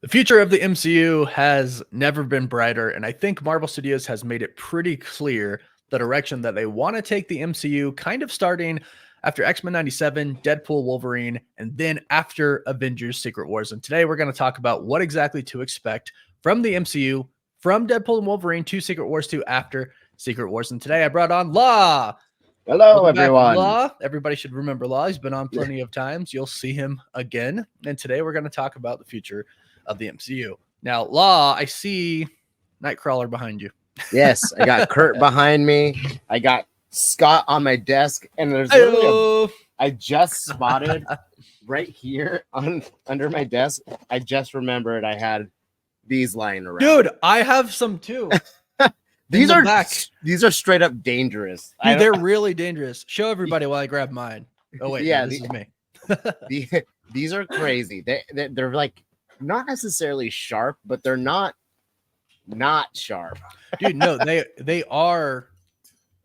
The future of the MCU has never been brighter, and I think Marvel Studios has made it pretty clear the direction that they want to take the MCU, kind of starting after X-Men 97, Deadpool, Wolverine, and then after Avengers Secret Wars. And today we're going to talk about what exactly to expect from the MCU, from Deadpool and Wolverine to Secret Wars to after Secret Wars. And today I brought on Law. Hello, Welcome back, everyone. Law. Everybody should remember Law. He's been on plenty of times. You'll see him again. And today we're going to talk about the future of the MCU. Now, Law, I see Nightcrawler behind you. Yes, I got Kurt behind me. I got Scott on my desk, and there's literally I just spotted right here under my desk. I just remembered I had these lying around. Dude, I have some too. These are straight up dangerous. Dude, they're really dangerous. Show everybody while I grab mine. Oh wait, yeah, no, this is me. These are crazy. They're like not necessarily sharp, but they're not sharp. Dude, no, they are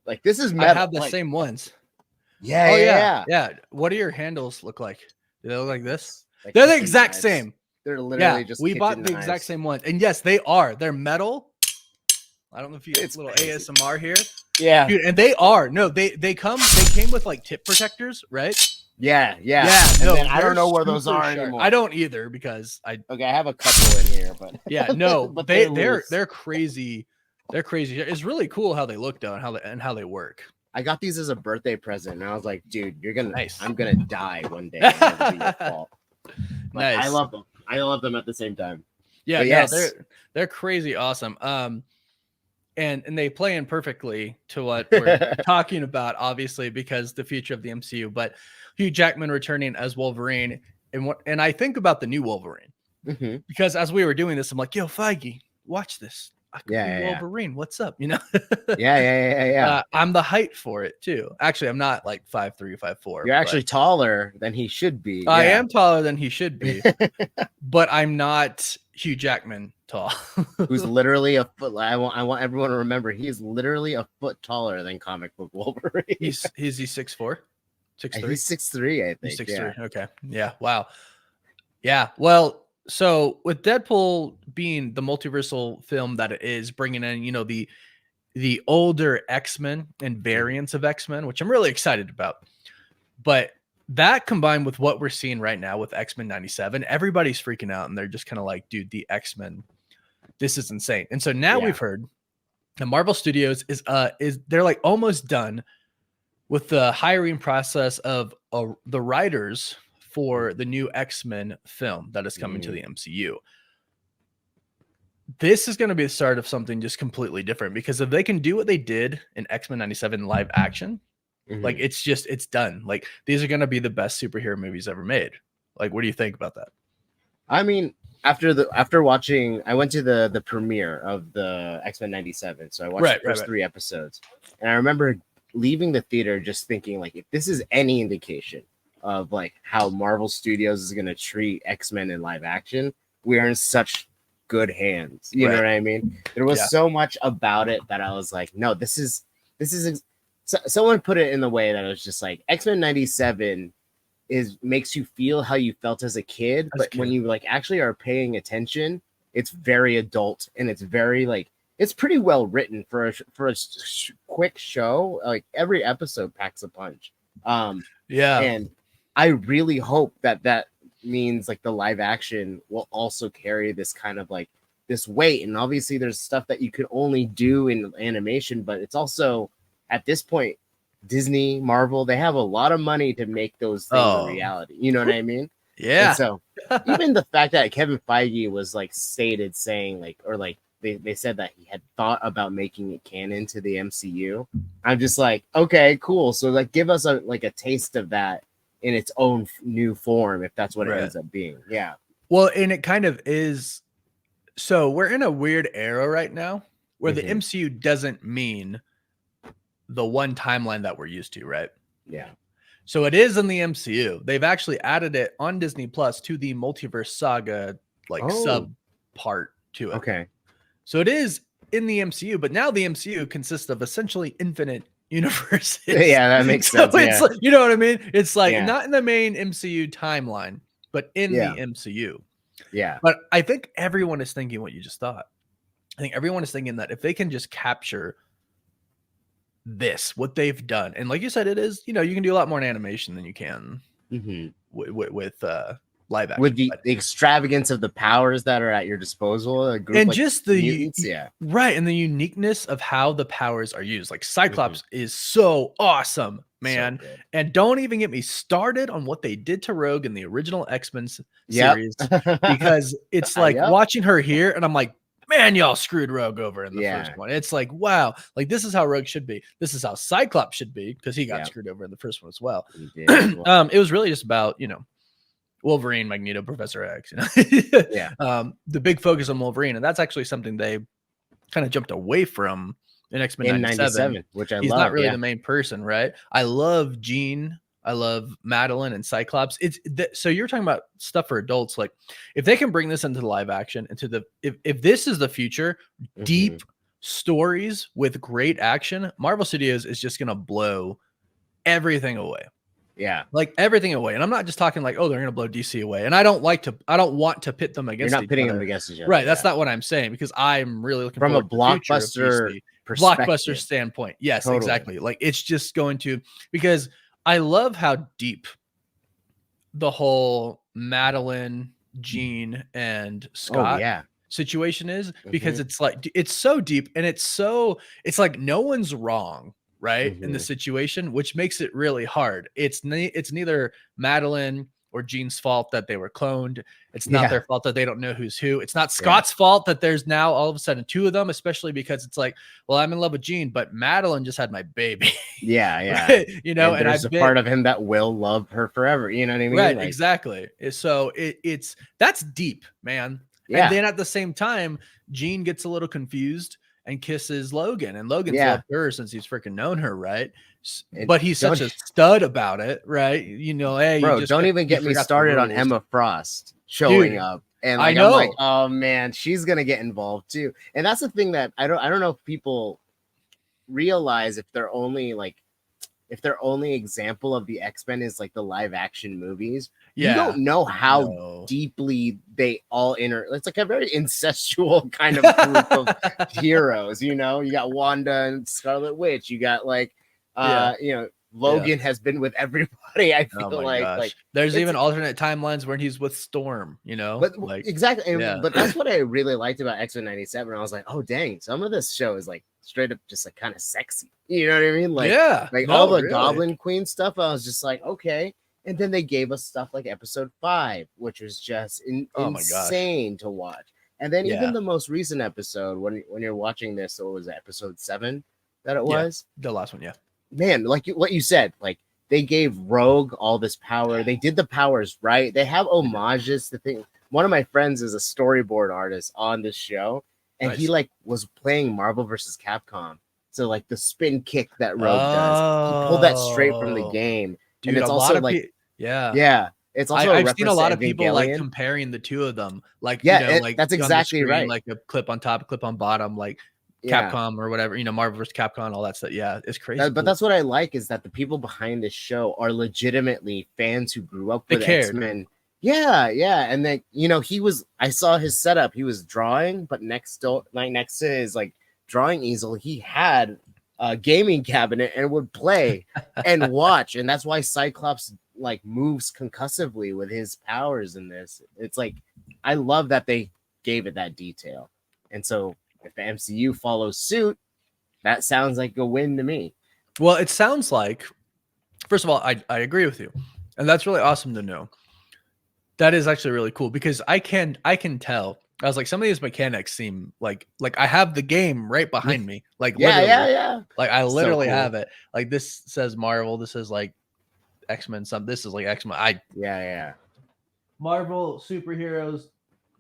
like this is metal. I have the same ones. Yeah, yeah. What do your handles look like? Do they look like this? Like They're the exact knives. same. They're literally just we bought the exact same ones. And yes, they are. They're metal. I don't know if you get a little crazy ASMR here. Yeah. Dude, and they came with like tip protectors, right? Yeah. No, then I don't know where those are anymore. I don't either because I have a couple in here, but yeah, no, but they're crazy. They're crazy. It's really cool how they look though and how they work. I got these as a birthday present, and I was like, dude, nice. I'm gonna die one day. It'll be your fault. Nice. I love them. I love them at the same time. Yeah, but yes. No, they're crazy awesome. And they play in perfectly to what we're talking about, obviously, because the future of the MCU. But Hugh Jackman returning as Wolverine, and I think about the new Wolverine because as we were doing this, I'm like, "Yo, Feige, watch this. I could be Wolverine. What's up?" You know? Yeah. I'm the height for it too. Actually, I'm not like 5'3", 5'4". You're actually taller than he should be. I am taller than he should be, but I'm not Hugh Jackman tall. Who's literally a foot. I want everyone to remember he is literally a foot taller than comic book Wolverine. He's 6'4", 6'3". He's 6'3", I think. He's 6'3". Okay. Yeah. Wow. Yeah. Well, so with Deadpool being the multiversal film that it is, bringing in, the older X-Men and variants of X-Men, which I'm really excited about. But that combined with what we're seeing right now with X-Men 97, everybody's freaking out and they're just kind of like, dude, the X-Men, this is insane. And so now we've heard the Marvel Studios is they're like almost done with the hiring process of the writers for the new X-Men film that is coming to the MCU. This is going to be the start of something just completely different, because if they can do what they did in X-Men 97 live action, like it's done. Like these are going to be the best superhero movies ever made. Like, what do you think about that? I mean, after watching, I went to the premiere of the X-Men 97. So I watched the first 3 episodes, and I remember leaving the theater just thinking, like, if this is any indication of like how Marvel Studios is going to treat X-Men in live action, we are in such good hands. You know what I mean? There was so much about it that I was like, no, this is someone put it in the way that it was just like X-Men 97 makes you feel how you felt as a kid, but when you like actually are paying attention, it's very adult and it's very like it's pretty well written for a quick show. Like every episode packs a punch. And I really hope that means like the live action will also carry this kind of like this weight. And obviously there's stuff that you could only do in animation, but it's also at this point, Disney, Marvel, they have a lot of money to make those things a reality. You know what I mean? Yeah. And so even the fact that Kevin Feige was like saying like, or like they said that he had thought about making it canon to the MCU. I'm just like, okay, cool. So like give us a taste of that in its own new form, if that's what it ends up being. Yeah. Well, and it kind of is. So we're in a weird era right now where the MCU doesn't mean the one timeline that we're used to, right? Yeah. So it is in the MCU. They've actually added it on Disney Plus to the multiverse saga, like sub part to it. Okay. So it is in the MCU, but now the MCU consists of essentially infinite universes. Yeah, that makes sense. It's like, you know what I mean? It's like not in the main MCU timeline, but in the MCU. Yeah. But I think everyone is thinking what you just thought. I think everyone is thinking that if they can just capture what they've done, and like you said, it is, you know, you can do a lot more in animation than you can with live action. With the extravagance of the powers that are at your disposal, a group and like just the mutants, right, and the uniqueness of how the powers are used. Like Cyclops is so awesome, man. So and don't even get me started on what they did to Rogue in the original X-Men series, because it's like watching her here, and I'm like, man, y'all screwed Rogue over in the first one. It's like, wow, like this is how Rogue should be. This is how Cyclops should be, because he got screwed over in the first one as well. It was really just about, you know, Wolverine, Magneto, Professor X, you know. The big focus on Wolverine, and that's actually something they kind of jumped away from in X-Men 97, which I he's love. Not really the main person, right? I love Jean, I love Madeline and Cyclops. So you're talking about stuff for adults. Like if they can bring this into the live action, into the if this is the future, deep stories with great action, Marvel Studios is just gonna blow everything away. Yeah, like everything away. And I'm not just talking like, oh, they're gonna blow DC away. And I don't want to pit them against. You're not pitting them against each other, right? That's not what I'm saying, because I'm really looking from a blockbuster standpoint. Yes, exactly. Like it's just going to, because I love how deep the whole Madeline, Jean, and Scott situation is, because it's like it's so deep, and it's like no one's wrong, right, in the situation, which makes it really hard. It's neither Madeline or Jean's fault that they were cloned. It's not their fault that they don't know who's who. It's not Scott's fault that there's now all of a sudden two of them, especially because it's like, well, I'm in love with Jean, but Madeline just had my baby. Right? You know, and there's a part of him that will love her forever. You know what I mean? Right, like, exactly. So that's deep, man. And then at the same time, Jean gets a little confused and kisses Logan, and Logan's loved her since he's freaking known her, right? But he's such a stud about it, right? You know, hey, bro, don't even get me started on Emma Frost showing up, and like, I'm like, oh man, she's gonna get involved too. And that's the thing that I don't know if people realize, if their only example of the X-Men is like the live action movies. You don't know how deeply they all it's like a very incestual kind of group of heroes. You know, you got Wanda and Scarlet Witch. You got like, you know, Logan has been with everybody. I feel like there's even alternate timelines where he's with Storm. You know, but like exactly. But that's what I really liked about X-Men 97. I was like, oh dang, some of this show is like straight up just like kind of sexy. You know what I mean? Like, all the Goblin Queen stuff. I was just like, okay. And then they gave us stuff like episode 5, which was just insane to watch. And then even the most recent episode, when you're watching this, what was it, episode 7 that it was? The last one, Man, like what you said, like they gave Rogue all this power. They did the powers right. They have homages to things. One of my friends is a storyboard artist on this show, and he like was playing Marvel versus Capcom. So like the spin kick that Rogue does, he pulled that straight from the game. Dude, and it's also like it's also I've seen a lot of people like comparing the two of them, like like that's exactly screen, right, like a clip on top, a clip on bottom, like Capcom or whatever, you know, Marvel vs. Capcom, all that stuff. It's crazy. But that's what I like, is that the people behind this show are legitimately fans who grew up with X-Men. And then, you know, I saw his setup. He was drawing, but next to his like drawing easel, he had a gaming cabinet and would play and watch. And that's why Cyclops like moves concussively with his powers in this. It's like, I love that they gave it that detail. And so if the MCU follows suit, that sounds like a win to me. Well, it sounds like, first of all, I agree with you, and that's really awesome to know. That is actually really cool, because I can tell. I was like, some of these mechanics seem like I have the game right behind me. Like yeah. Like I literally have it. Like this says Marvel. This is like X-Men. This is like X-Men.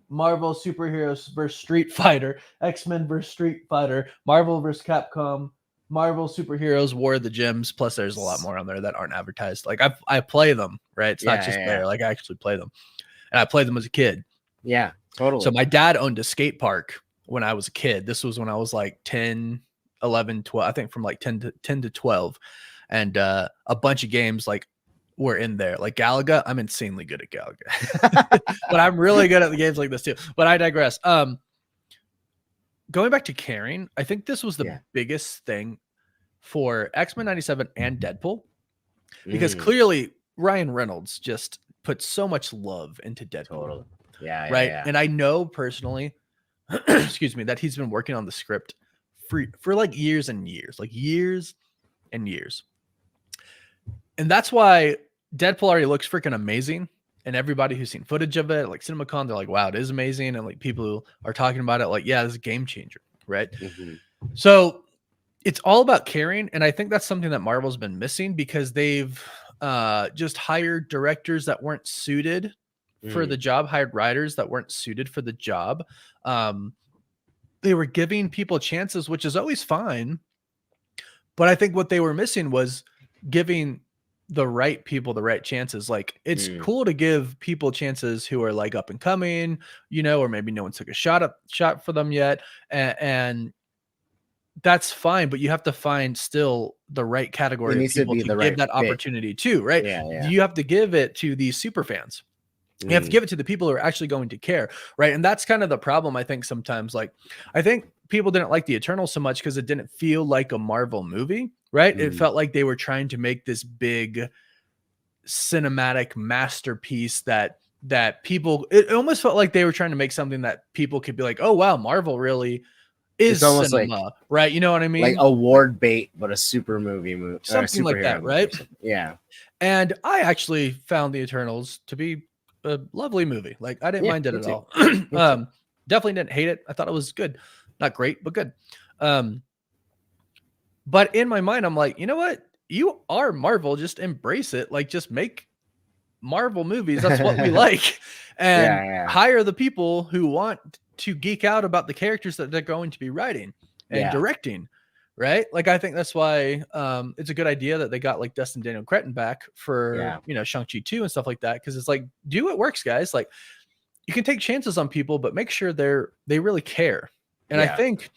Marvel superheroes versus Street Fighter, X-Men versus Street Fighter, Marvel versus Capcom, Marvel superheroes War of the Gems. Plus, there's a lot more on there that aren't advertised. Like I play them, right? It's not just there. Like I actually play them, and I played them as a kid. Yeah, totally. So my dad owned a skate park when I was a kid. This was when I was like 10, 11, 12. I think from like 10 to 12, and a bunch of games like were in there. Like Galaga, I'm insanely good at Galaga, but I'm really good at the games like this too. But I digress. Going back to caring, I think this was the biggest thing for X-Men 97 and Deadpool, because clearly Ryan Reynolds just put so much love into Deadpool. Totally. Yeah. And I know personally, excuse me, that he's been working on the script for like years and years, like years and years. And that's why Deadpool already looks freaking amazing. And everybody who's seen footage of it, like CinemaCon, they're like, wow, it is amazing. And like people who are talking about it, like, yeah, this is a game changer, right? So it's all about caring. And I think that's something that Marvel's been missing, because they've just hired directors that weren't suited for the job, hired writers that weren't suited for the job. They were giving people chances, which is always fine. But I think what they were missing was giving the right people the right chances. Like, it's cool to give people chances who are like up and coming, you know, or maybe no one took a shot for them yet. And that's fine, but you have to find still the right category of people to give that opportunity to, right? You have to give it to these super fans. You have to give it to the people who are actually going to care, right? And that's kind of the problem, I think, sometimes. Like, I think people didn't like the Eternals so much because it didn't feel like a Marvel movie, right? It felt like they were trying to make this big cinematic masterpiece that people, it almost felt like they were trying to make something that people could be like, oh wow, Marvel really is almost cinema, like, right? You know what I mean? Like award bait, but a super movie, something like that, right? Yeah. And I actually found the Eternals to be a lovely movie. Like, I didn't mind it at all. Definitely didn't hate it. I thought it was good. Not great, but good. But in my mind, I'm like, you know what? You are Marvel. Just embrace it. Like, just make Marvel movies. That's what we like. And hire the people who want to geek out about the characters that they're going to be writing and directing. Right. Like, I think that's why it's a good idea that they got like Dustin Daniel Cretton back for, you know, Shang-Chi 2 and stuff like that. Cause it's like, do what works, guys. Like, you can take chances on people, but make sure they really care. And I think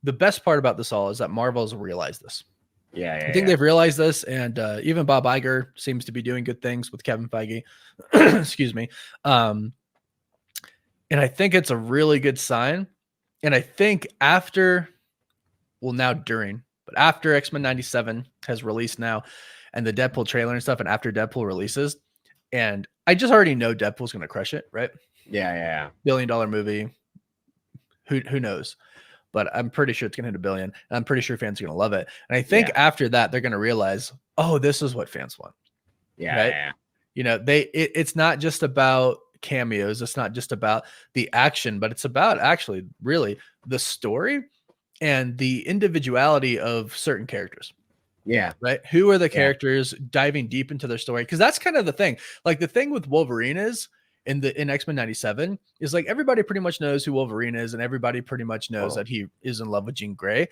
the best part about this all is that Marvel's realized this. I think they've realized this. And even Bob Iger seems to be doing good things with Kevin Feige. Excuse me. And I think it's a really good sign. And I think after X-Men 97 has released now, and the Deadpool trailer and stuff, and after Deadpool releases, and I just already know Deadpool's going to crush it, right? $1 billion movie. Who knows? But I'm pretty sure it's going to hit $1 billion. And I'm pretty sure fans are going to love it. And I think after that, they're going to realize, oh, this is what fans want. Right? You know, it's not just about cameos. It's not just about the action, but it's about actually really the story and the individuality of certain characters. Right. Who are the characters, diving deep into their story? Because that's kind of the thing. Like, the thing with Wolverine is in X-Men 97 is like, everybody pretty much knows who Wolverine is, and everybody pretty much knows that he is in love with Jean Grey.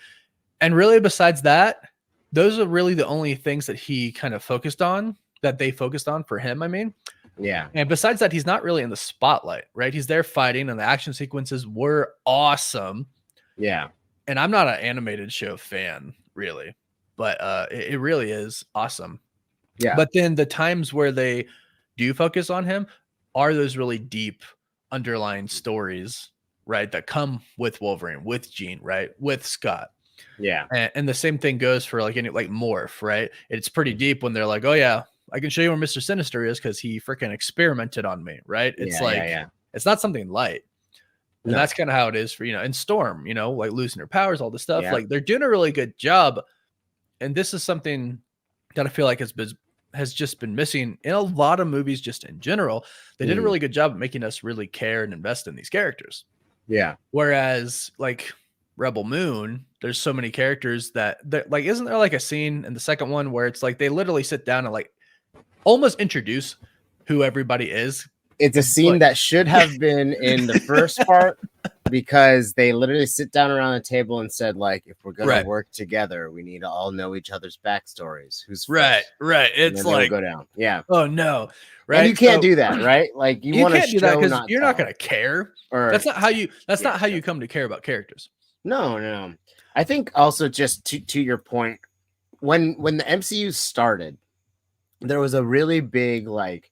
And really, besides that, those are really the only things that he kind of focused on, that they focused on for him. I mean, and besides that, he's not really in the spotlight, right? He's there fighting, and the action sequences were awesome. And I'm not an animated show fan, really, but it really is awesome. But then the times where they do focus on him are those really deep underlying stories, right? That come with Wolverine, with Jean, right? With Scott. And the same thing goes for like Morph, right? It's pretty deep when they're like, oh yeah, I can show you where Mr. Sinister is because he freaking experimented on me, right? It's it's not something light. And that's kind of how it is for, you know, and Storm, you know, like losing her powers, all this stuff. Like, they're doing a really good job. And this is something that I feel like has just been missing in a lot of movies, just in general. They did a really good job of making us really care and invest in these characters. Whereas like Rebel Moon, there's so many characters that like, isn't there like a scene in the second one where it's like they literally sit down and like almost introduce who everybody is? It's a scene that should have been in the first part, because they literally sit down around the table and said, like, if we're going to work together, we need to all know each other's backstories. Who's right. It's like, go down. Oh no. Right. And you can't do that, right? Like, you want to do that because you're not going to care. Or that's not how you come to care about characters. No. I think also, just to your point, when the MCU started, there was a really big like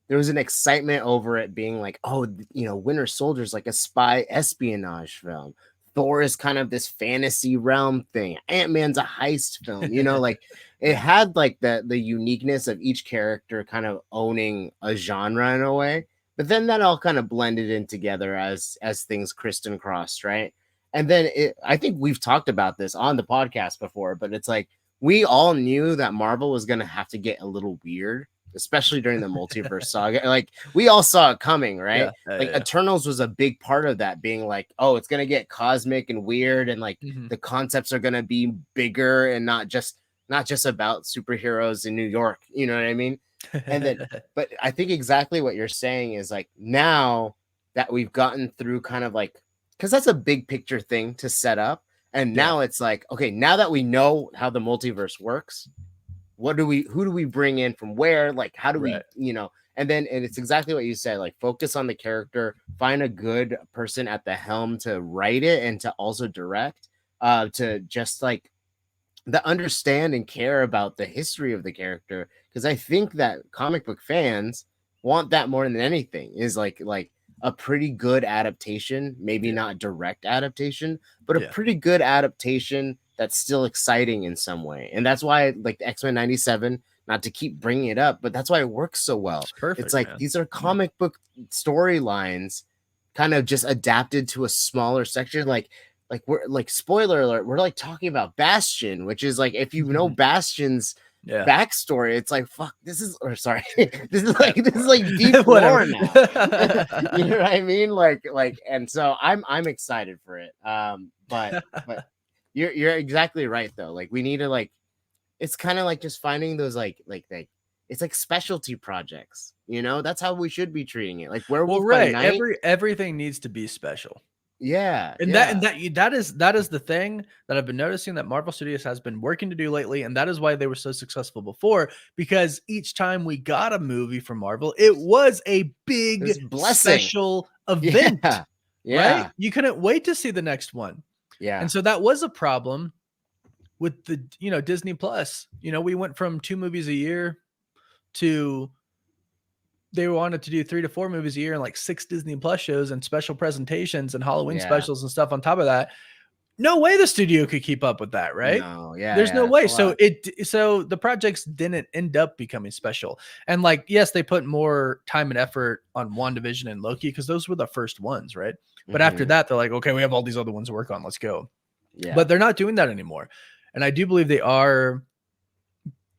there was an excitement over it being like, oh, Winter Soldier's like a spy espionage film. Thor is kind of this fantasy realm thing. Ant-Man's a heist film. Like it had like the uniqueness of each character kind of owning a genre in a way. But then that all kind of blended in together as things crisscrossed, right? And then I think we've talked about this on the podcast before, but it's like we all knew that Marvel was going to have to get a little weird, especially during the multiverse saga. Like we all saw it coming, right? Eternals was a big part of that, being like, oh, it's going to get cosmic and weird, and like the concepts are going to be bigger and not just about superheroes in New York. You know what I mean? And then, but I think exactly what you're saying is like, now that we've gotten through kind of like, because that's a big picture thing to set up. And now it's like, okay, now that we know how the multiverse works, who do we bring in from where? Like, how do we, and it's exactly what you said, like focus on the character, find a good person at the helm to write it and to also direct, to just like the understand and care about the history of the character. Because I think that comic book fans want that more than anything, is like a pretty good adaptation, maybe not direct adaptation, but a pretty good adaptation that's still exciting in some way. And that's why like the X-Men 97, not to keep bringing it up, but that's why it works so well. It's perfect. It's like, man, these are comic book storylines kind of just adapted to a smaller section. Like we're like, spoiler alert, we're like talking about Bastion, which is like, if you know Bastion's backstory, it's like, fuck, this is like deep lore now. You know what I mean? Like, and so I'm excited for it. But you're exactly right though. Like we need to like, it's kind of like just finding those like it's like specialty projects. That's how we should be treating it. Like Werewolf by Night, everything needs to be special. Yeah. That is the thing that I've been noticing that Marvel Studios has been working to do lately, and that is why they were so successful before, because each time we got a movie from Marvel, it was a big special event. Right? You couldn't wait to see the next one. Yeah. And so that was a problem with the Disney Plus. We went from 2 movies a year to they wanted to do 3 to 4 movies a year and like 6 Disney Plus shows and special presentations and Halloween specials and stuff on top of that. No way the studio could keep up with that, right? No, there's no way. So the projects didn't end up becoming special. And like, yes, they put more time and effort on WandaVision and Loki because those were the first ones, right? But after that, they're like, okay, we have all these other ones to work on. Let's go. Yeah. But they're not doing that anymore. And I do believe they are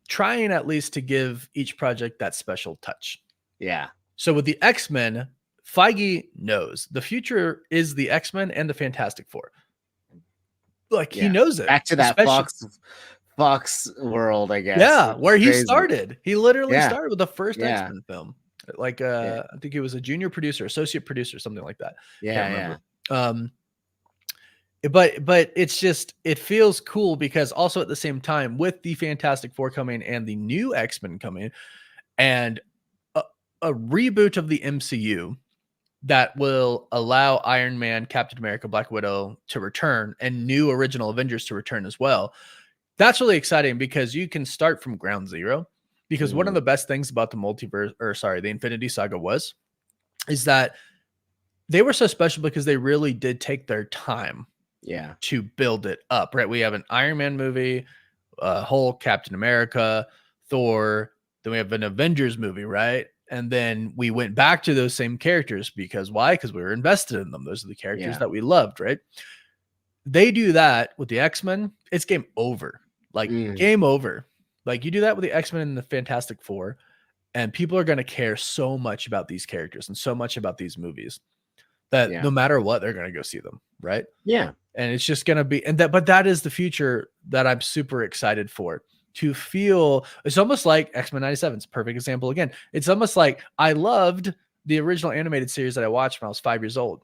trying at least to give each project that special touch. Yeah. So with the X-Men, Feige knows the future is the X-Men and the Fantastic Four. Like he knows it. Back to that Fox world, I guess. Yeah, where he started. He literally started with the first X-Men film. Like I think he was a junior producer, associate producer, something like that. Yeah. But it's just, it feels cool because also at the same time with the Fantastic Four coming and the new X-Men coming and a reboot of the MCU that will allow Iron Man, Captain America, Black Widow to return and new original Avengers to return as well. That's really exciting because you can start from ground zero. Because one of the best things about the the Infinity Saga is that they were so special because they really did take their time to build it up, right? We have an Iron Man movie, Hulk, Captain America, Thor, then we have an Avengers movie, right? And then we went back to those same characters because why? Because we were invested in them. Those are the characters that we loved, right? They do that with the X-Men. It's game over. Like game over. Like you do that with the X-Men and the Fantastic Four, and people are going to care so much about these characters and so much about these movies that no matter what, they're going to go see them, right? Yeah. And it's just going to be, but that is the future that I'm super excited for. To feel, it's almost like X-Men 97 is a perfect example again. It's almost like I loved the original animated series that I watched when I was 5 years old.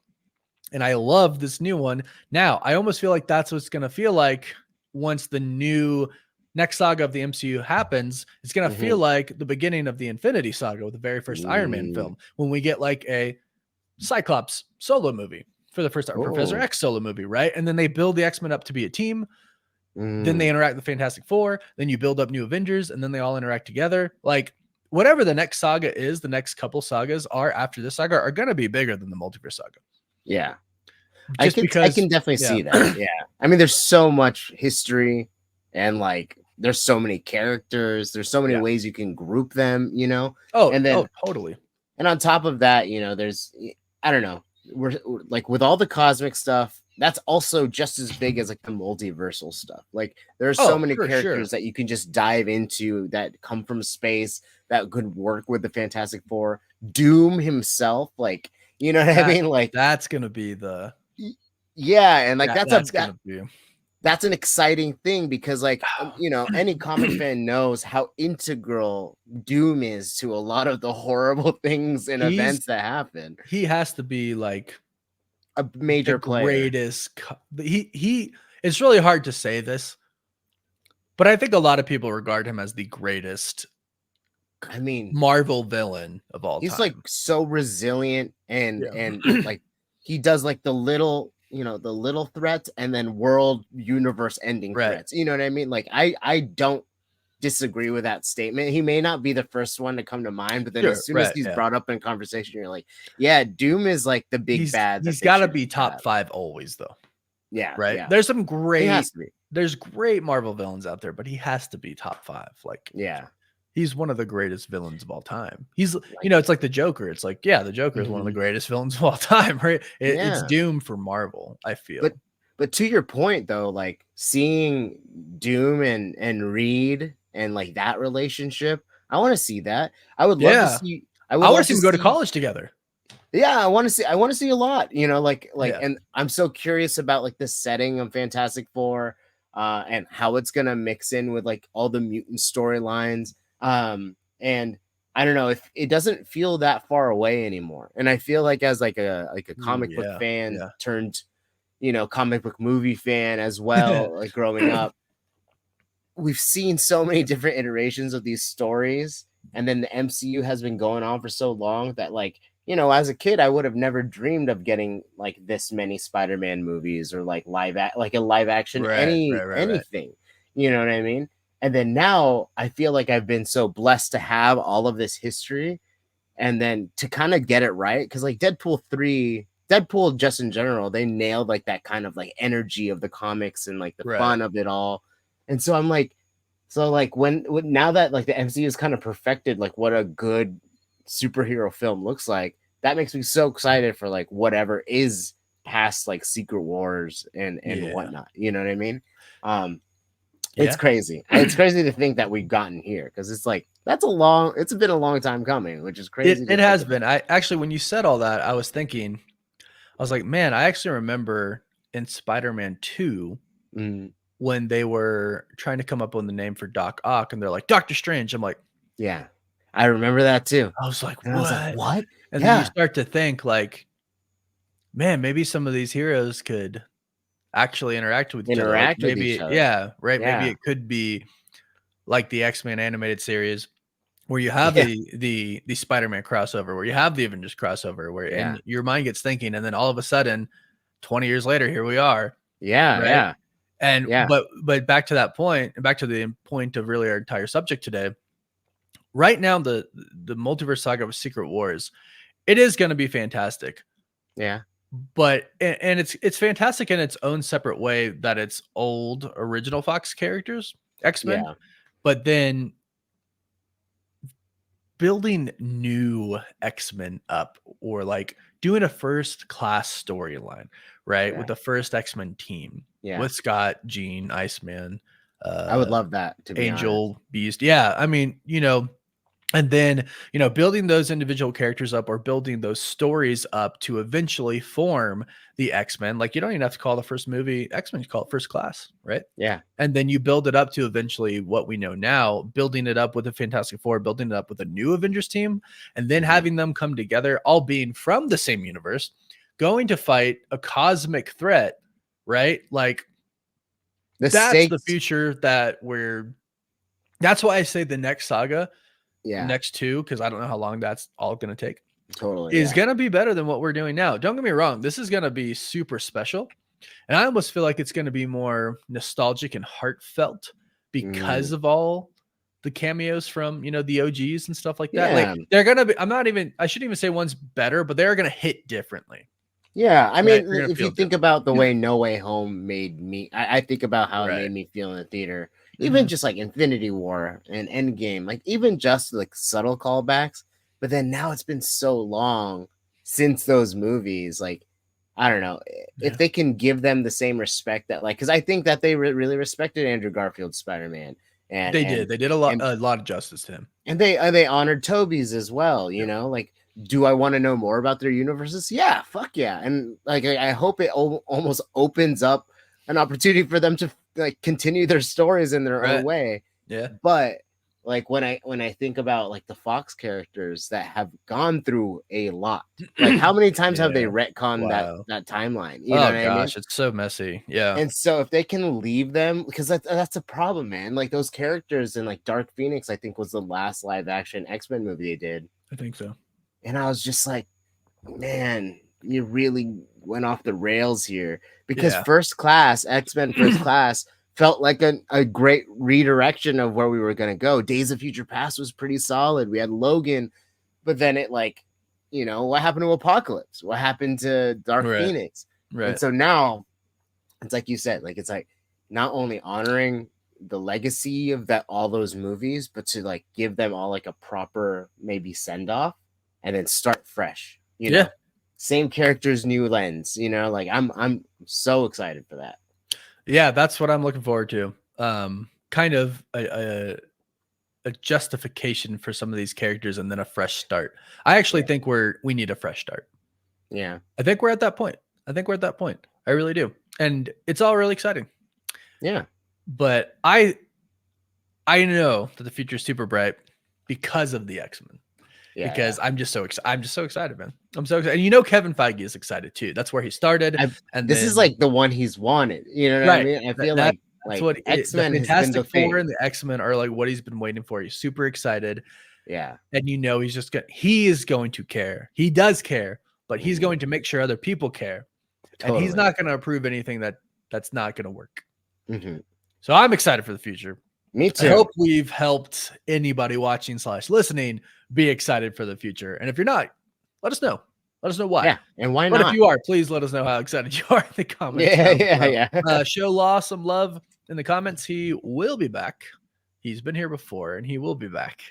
And I love this new one. Now, I almost feel like that's what it's going to feel like once the new next saga of the MCU happens. It's going to feel like the beginning of the Infinity Saga with the very first Iron Man film, when we get like a Cyclops solo movie for the first time, Professor X solo movie, right? And then they build the X-Men up to be a team. Then they interact with Fantastic Four. Then you build up new Avengers, and then they all interact together. Like whatever the next saga is, the next couple sagas are after this saga are going to be bigger than the multiverse saga. Yeah. Just I can definitely see that. Yeah. I mean, there's so much history and like there's so many characters, there's so many ways you can group them, you know? And then totally. And on top of that, you know, there's I don't know, we're like with all the cosmic stuff, that's also just as big as like the multiversal stuff. Like there are so many characters that you can just dive into that come from space that could work with the Fantastic Four. Doom himself, like, you know what I mean? Like that's gonna be the and like that's an exciting thing because like you know, any comic fan knows how integral Doom is to a lot of the horrible things and events that happen. He has to be like a major player. Greatest. He. It's really hard to say this, but I think a lot of people regard him as the greatest. I mean, Marvel villain of all time. He's like so resilient and like he does like the little, you know, the little threats and then world universe ending threats. You know what I mean? Like I don't disagree with that statement. He may not be the first one to come to mind, but then as soon as he's brought up in conversation, you're like, yeah, Doom is like the big bad. He's got to be top 5 always, though. Yeah, right. Yeah. There's some there's great Marvel villains out there, but he has to be top 5. Like, he's one of the greatest villains of all time. He's, you know, it's like the Joker. It's like, the Joker is one of the greatest villains of all time, right? It's Doom for Marvel, I feel. But to your point, though, like seeing Doom and Reed and like that relationship, I want to see that. I would love to see. I want to see them go to college together. Yeah, I want to see a lot. You know, like, and I'm so curious about like the setting of Fantastic Four, and how it's gonna mix in with like all the mutant storylines. And I don't know if it doesn't feel that far away anymore. And I feel like as like a comic book fan turned, you know, comic book movie fan as well, like growing up, we've seen so many different iterations of these stories. And then the MCU has been going on for so long that like, you know, as a kid, I would have never dreamed of getting like this many Spider-Man movies or like like a live action, anything, you know what I mean? And then now I feel like I've been so blessed to have all of this history and then to kind of get it right. Cause like Deadpool just in general, they nailed like that kind of like energy of the comics and like the fun of it all. And so I'm like, when now that like the MCU is kind of perfected, like what a good superhero film looks like, that makes me so excited for like whatever is past like Secret Wars and whatnot. You know what I mean? It's crazy. It's crazy to think that we've gotten here because it's like it's been a long time coming, which is crazy. It has been. I actually, when you said all that, I was thinking, I was like, man, I actually remember in Spider-Man 2 when they were trying to come up with the name for Doc Ock and they're like Doctor Strange. I'm like, yeah, I remember that too. I was like, what? And then you start to think like, man, maybe some of these heroes could actually interact with each other. Maybe it could be like the X-Men animated series where you have the Spider-Man crossover, where you have the Avengers crossover, where and your mind gets thinking, and then all of a sudden, 20 years later, here we are. And but back to that point, and back to the point of really our entire subject today. Right now, the multiverse saga of Secret Wars, it is going to be fantastic. Yeah. But and it's fantastic in its own separate way that it's old original Fox characters, X-Men, but then building new X-Men up or like doing a first class storyline, right? With the first X-Men team, with Scott, Jean, Iceman, I would love that, to be Angel, honest. Beast. Yeah, I mean, you know. And then, you know, building those individual characters up or building those stories up to eventually form the X-Men. Like, you don't even have to call the first movie X-Men, you call it First Class, right? Yeah. And then you build it up to eventually what we know now, building it up with the Fantastic Four, building it up with a new Avengers team, and then having them come together, all being from the same universe, going to fight a cosmic threat, right? Like, that's the future that's why I say the next saga, next 2, because I don't know how long that's all going to take. Totally. Is going to be better than what we're doing now. Don't get me wrong. This is going to be super special. And I almost feel like it's going to be more nostalgic and heartfelt because of all the cameos from, the OGs and stuff like that. Like they're going to be, I shouldn't even say one's better, but they're going to hit differently. Yeah. I mean, if you think about the way No Way Home made me, I think about how it made me feel in the theater, even just like Infinity War and Endgame, like even just like subtle callbacks. But then now it's been so long since those movies, like, I don't know if they can give them the same respect that, like, because I think that they really respected Andrew Garfield's Spider-Man, and they did a lot of justice to him, and they honored Toby's as well. You know, like, do I want to know more about their universes? Yeah, fuck yeah, and like I hope it almost opens up an opportunity for them to like continue their stories in their own way. Yeah, but like when I think about like the Fox characters that have gone through a lot, like how many times have they retconned that timeline? You know what I mean? It's so messy. Yeah. And so if they can leave them, because that's a problem, man. Like those characters in like Dark Phoenix, I think was the last live action X-Men movie they did. I think so. And I was just like, man, you really went off the rails here, because First Class, X-Men First Class felt like a great redirection of where we were going to go. Days of Future Past was pretty solid. We had Logan, but then it like, what happened to Apocalypse? What happened to Dark Phoenix? Right. And so now it's like you said, like, it's like not only honoring the legacy of all those movies, but to like give them all like a proper maybe send off and then start fresh, know, same characters, new lens, like I'm so excited for that. Yeah, that's what I'm looking forward to. Kind of a justification for some of these characters and then a fresh start. I actually think we need a fresh start. Yeah. I think we're at that point. I really do. And it's all really exciting. Yeah. But I know that the future is super bright because of the X-Men. Yeah, because I'm just so excited, man. I'm so excited. And Kevin Feige is excited too. That's where he started. And this is like the one he's wanted. You know what I mean? I feel like what X-Men, the Fantastic Four and the X-Men are like what he's been waiting for. He's super excited. Yeah. And he is going to care. He does care, but he's going to make sure other people care. Totally. And he's not going to approve anything that's not going to work. Mm-hmm. So I'm excited for the future. Me too. I hope we've helped anybody watching / listening be excited for the future. And if you're not, let us know. Let us know why. Yeah, and why not? But if you are, please let us know how excited you are in the comments. Yeah. Show Law some love in the comments. He will be back. He's been here before, and he will be back.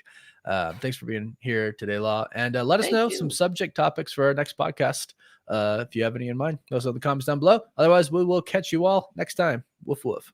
Thanks for being here today, Law. And let us know some subject topics for our next podcast. If you have any in mind, those are the comments down below. Otherwise, we will catch you all next time. Woof, woof.